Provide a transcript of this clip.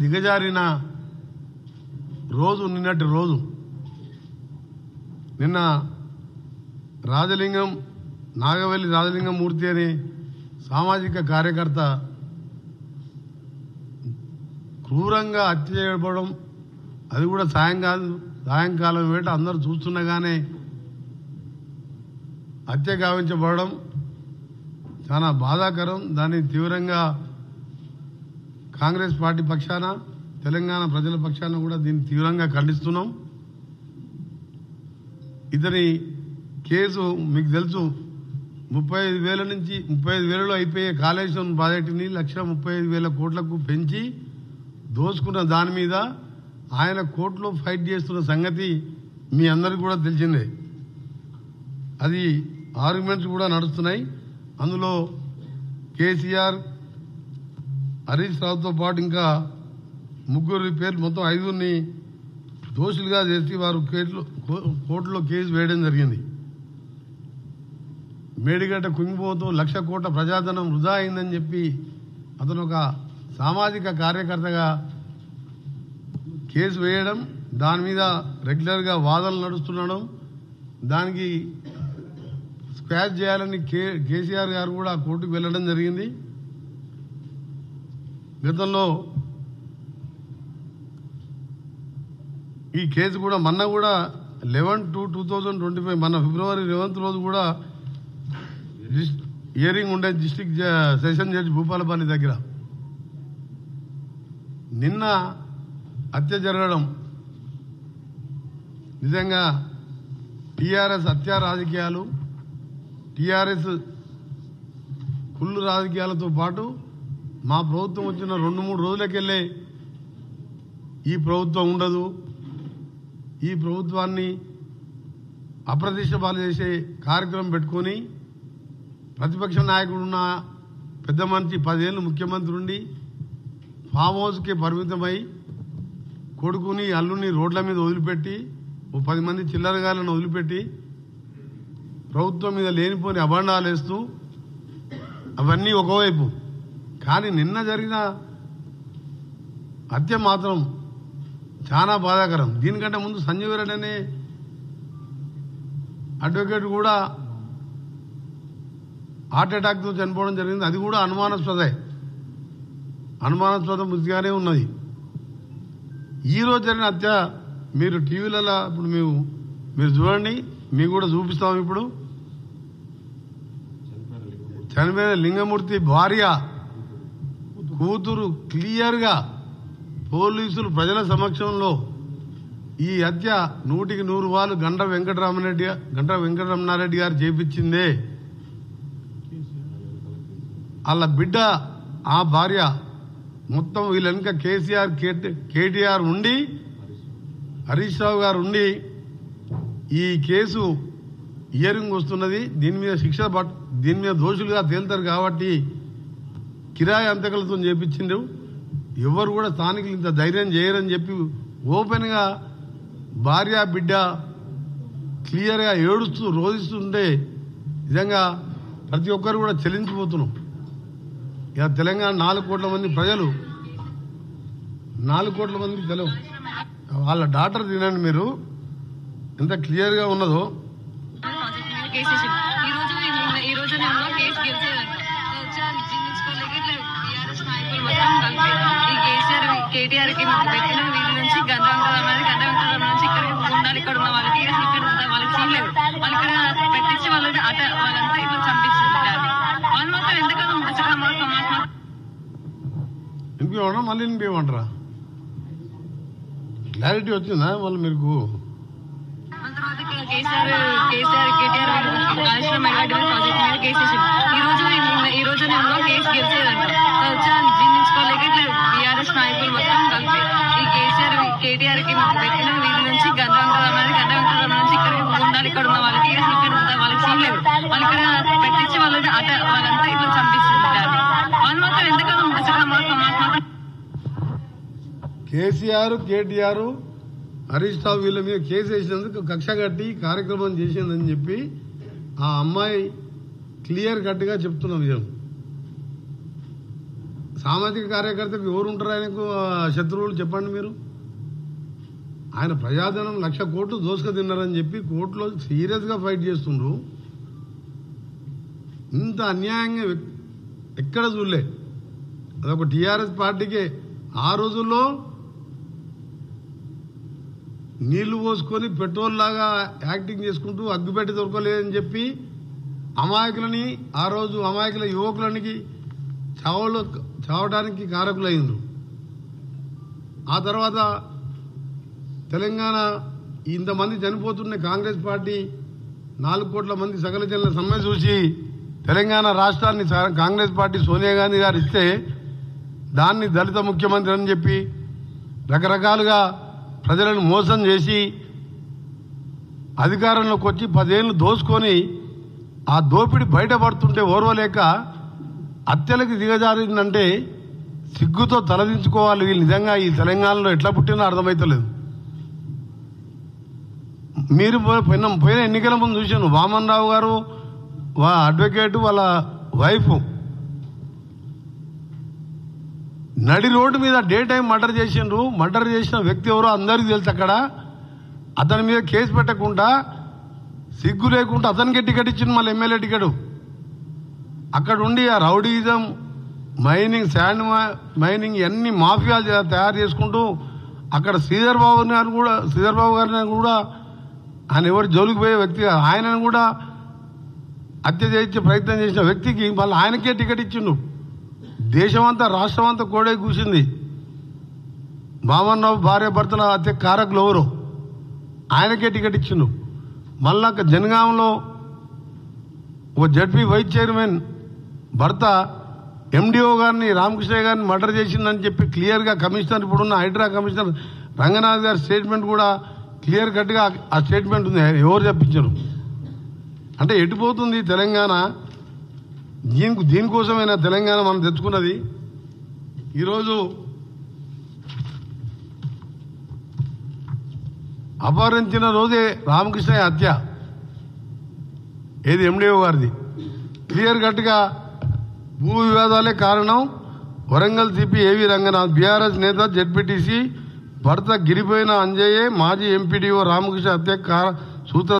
దిగజారిన రోజు నిన్నటి రోజు. నిన్న రాజలింగం నాగవెల్లి రాజలింగం మూర్తి అనే సామాజిక కార్యకర్త క్రూరంగా హత్య చేయబడడం, అది కూడా సాయంకాలం వేట అందరూ చూస్తుండగానే హత్య గావించబడడం చాలా బాధాకరం. దాన్ని తీవ్రంగా కాంగ్రెస్ పార్టీ పక్షాన, తెలంగాణ ప్రజల పక్షాన కూడా దీన్ని తీవ్రంగా ఖండిస్తున్నాం. ఇతని కేసు మీకు తెలుసు, 35,000 నుంచి 35,000లో అయిపోయే కాళేశ్వరం ప్రాజెక్టుని 1,35,000 కోట్లకు పెంచి దోచుకున్న దాని మీద ఆయన కోర్టులో ఫైట్ చేస్తున్న సంగతి మీ అందరికీ కూడా తెలిసిందే. అది ఆర్గ్యుమెంట్స్ కూడా నడుస్తున్నాయి. అందులో కేసీఆర్, హరీష్ రావుతో పాటు ఇంకా ముగ్గురు పేర్లు, మొత్తం 5గురిని దోషులుగా చేసి వారు కోర్టులో కేసు వేయడం జరిగింది. మేడిగడ్డ కుంగిపోతూ 1,00,000 కోట్ల ప్రజాధనం వృధా అయిందని చెప్పి అతను ఒక సామాజిక కార్యకర్తగా కేసు వేయడం, దాని మీద రెగ్యులర్గా వాదనలు నడుస్తుండడం, దానికి స్క్వాష్ చేయాలని కేసీఆర్ గారు కూడా కోర్టుకు వెళ్లడం జరిగింది. గతంలో ఈ కేసు కూడా మొన్న కూడా 11/2/2025 మన ఫిబ్రవరి 11th రోజు కూడా హియరింగ్ ఉండే డిస్ట్రిక్ట్ సెషన్ జడ్జి భూపాలపల్లి దగ్గర. నిన్న హత్య జరగడం నిజంగా టీఆర్ఎస్ హత్యా రాజకీయాలు, టీఆర్ఎస్ కుళ్ళు రాజకీయాలతో పాటు మా ప్రభుత్వం వచ్చిన 2-3 రోజులకెళ్ళే ఈ ప్రభుత్వం ఉండదు, ఈ ప్రభుత్వాన్ని అప్రతిష్ట పాలు చేసే కార్యక్రమం పెట్టుకొని ప్రతిపక్ష నాయకుడున్న పెద్ద మనిషి 10 ఏళ్ళు ముఖ్యమంత్రి ఉండి ఫామ్ హౌస్కి పరిమితమై కొడుకుని అల్లుని రోడ్ల మీద వదిలిపెట్టి 10 మంది చిల్లరగాలను వదిలిపెట్టి ప్రభుత్వం మీద లేనిపోని అభండాలు వేస్తూ అవన్నీ ఒకవైపు. కానీ నిన్న జరిగిన హత్య మాత్రం చాలా బాధాకరం. దీనికంటే ముందు సంజీవ్ రెడ్డి అనే అడ్వకేట్ కూడా హార్ట్ అటాక్తో చనిపోవడం జరిగింది. అది కూడా అనుమానాస్పద మృతిగానే ఉన్నది. ఈరోజు జరిగిన హత్య మీరు టీవీలలో ఇప్పుడు మీరు చూడండి, మీకు కూడా చూపిస్తాం. ఇప్పుడు చనిపోయిన లింగమూర్తి భార్య కూతురు క్లియర్గా పోలీసులు ప్రజల సమక్షంలో ఈ హత్య 100% గండ్ర వెంకటరమణారెడ్డి గారు చేపించిందే. వాళ్ళ బిడ్డ, ఆ భార్య, మొత్తం వీళ్ళ వెనుక కేసీఆర్, కేటీఆర్ ఉండి, హరీష్ రావు గారు ఉండి ఈ కేసు హియరింగ్ వస్తున్నది. దీని మీద దోషులుగా తేలుతారు కాబట్టి కిరాయి అంతకులతో చేపించిండు. ఎవరు కూడా స్థానికులు ఇంత ధైర్యం చేయరని చెప్పి ఓపెన్గా భార్య బిడ్డ క్లియర్గా ఏడుస్తూ రోధిస్తుంటే నిజంగా ప్రతి ఒక్కరు కూడా చెల్లించిపోతున్నాం. ఇక తెలంగాణ 4 కోట్ల మంది ప్రజలు, 4 కోట్ల మంది తెలవు వాళ్ళ డాటర్ తినండి మీరు ఎంత క్లియర్గా ఉన్నదో. కేటీఆర్ కి పెట్టిన వీళ్ళ నుంచి గంట నుంచి ఇక్కడ ఉండాలి, ఇక్కడ ఉన్న వాళ్ళకి వాళ్ళకి చేయలేదు. వాళ్ళు ఇక్కడ పెట్టించి వాళ్ళంతా ఇట్లా చంపించారు. వాళ్ళు మాత్రం ఎందుకన్నా ఇంకేమన్నా మళ్ళీ ఇంకేమంటారా? క్లారిటీ వచ్చిందా మళ్ళీ మీకు? కేటీఆర్ కాళేశ్వరం మెగాడివైడ్ ప్రాజెక్ట్ మీద కేసు వేసింది. ఈ రోజు కేసు గెలిచేదంట. జీర్ణించుకోలేక ఇట్లా టీఆర్ఎస్ నాయకులు మొత్తం కలిపి ఈ కేటీఆర్ కి పెట్టిన వీళ్ళ నుంచి గంట నుంచి ఇక్కడ ఉండాలి, ఇక్కడ ఉన్న వాళ్ళకి వాళ్ళకి చేయలేదు. వాళ్ళు ఇక్కడ పెట్టించి వాళ్ళంతా ఇట్లా చంపిస్తుంటారు. వాళ్ళు మాత్రం ఎందుకన్నా కేసీఆర్, కేటీఆర్, హరీష్ రావు వీళ్ళ మీద కేసు వేసినందుకు కక్ష కట్టి కార్యక్రమం చేసిందని చెప్పి ఆ అమ్మాయి క్లియర్ కట్గా చెప్తున్న విషయం. సామాజిక కార్యకర్తకు ఎవరు ఉంటారు ఆయనకు శత్రువులు చెప్పండి మీరు. ఆయన ప్రజాధనం 1,00,000 కోట్లు దోసుక తిన్నారని చెప్పి కోర్టులో సీరియస్గా ఫైట్ చేస్తుండ్రు. ఇంత అన్యాయంగా ఎక్కడ చూడలే. అదొక టీఆర్ఎస్ పార్టీకే ఆ రోజుల్లో నీళ్లు పోసుకొని పెట్రోల్ లాగా యాక్టింగ్ చేసుకుంటూ అగ్గిపెట్టి దొరకలేదని చెప్పి అమాయకులని ఆ రోజు అమాయకుల యువకులనికి చావడానికి కారకులైండ్రు. ఆ తర్వాత తెలంగాణ ఇంతమంది చనిపోతున్న కాంగ్రెస్ పార్టీ 4 కోట్ల మంది సకల జనుల సమ్మె చూసి తెలంగాణ రాష్ట్రాన్ని కాంగ్రెస్ పార్టీ సోనియా గాంధీ గారు ఇస్తే దాన్ని దళిత ముఖ్యమంత్రి అని చెప్పి రకరకాలుగా ప్రజలను మోసం చేసి అధికారంలోకి వచ్చి 10 ఏళ్ళు దోసుకొని ఆ దోపిడి బయటపడుతుంటే ఓర్వలేక హత్యలకు దిగజారిందంటే సిగ్గుతో తలదించుకోవాలి. వీళ్ళు నిజంగా ఈ తెలంగాణలో ఎట్లా పుట్టినా అర్థమవుతలేదు. మీరు పోయిన ఎన్నికల ముందు చూశాను, వామన్ రావు గారు అడ్వకేట్ వాళ్ళ వైఫ్ నడి రోడ్డు మీద డే టైం మర్డర్ చేసిండ్రు. మర్డర్ చేసిన వ్యక్తి ఎవరో అందరికీ తెలుసు. అక్కడ అతని మీద కేసు పెట్టకుండా సిగ్గు లేకుండా అతనికే టికెట్ ఇచ్చింది, మళ్ళీ ఎమ్మెల్యే టికెట్. అక్కడ ఉండి ఆ రౌడీజం, మైనింగ్, శాండ్ మైనింగ్ అన్ని మాఫియాలు తయారు చేసుకుంటూ అక్కడ శ్రీధర్ బాబు గారిని కూడా ఆయన ఎవరు జోలికి పోయే వ్యక్తి, ఆయనను కూడా హత్య చేయించే ప్రయత్నం చేసిన వ్యక్తికి మళ్ళీ ఆయనకే టికెట్ ఇచ్చిండు. దేశమంతా రాష్ట్రం అంతా కోడే కూసింది. వామన్ రావు భార్య భర్తల హత్య కారకులు ఎవరు, ఆయనకే టికెట్ ఇచ్చిండు. మళ్ళా జనగాంలో ఓ జడ్పీ వైస్ చైర్మన్ భర్త ఎండిఓ గారిని, రామకృష్ణ గారిని మర్డర్ చేసిందని చెప్పి క్లియర్గా కమిషనర్, ఇప్పుడున్న హైడ్రా కమిషనర్ రంగనాథ్ గారి స్టేట్మెంట్ కూడా క్లియర్ కట్గా ఆ స్టేట్మెంట్ ఉంది. ఎవరు చెప్పించారు అంటే ఎటుపోతుంది తెలంగాణ? దీనికోసమైనా తెలంగాణ మనం తెచ్చుకున్నది. ఈరోజు అపహరించిన రోజే రామకృష్ణ హత్య, ఏది ఎండిఓ గారిది. క్లియర్ కట్గా భూ వివాదాలే కారణం. వరంగల్ సిపి ఏవి రంగనాథ్, బీఆర్ఎస్ నేత, జెడ్పీటీసీ భర్త గిరిపోయిన అంజయ్యే మాజీ ఎంపీడీఓ రామకృష్ణ హత్య సూత్ర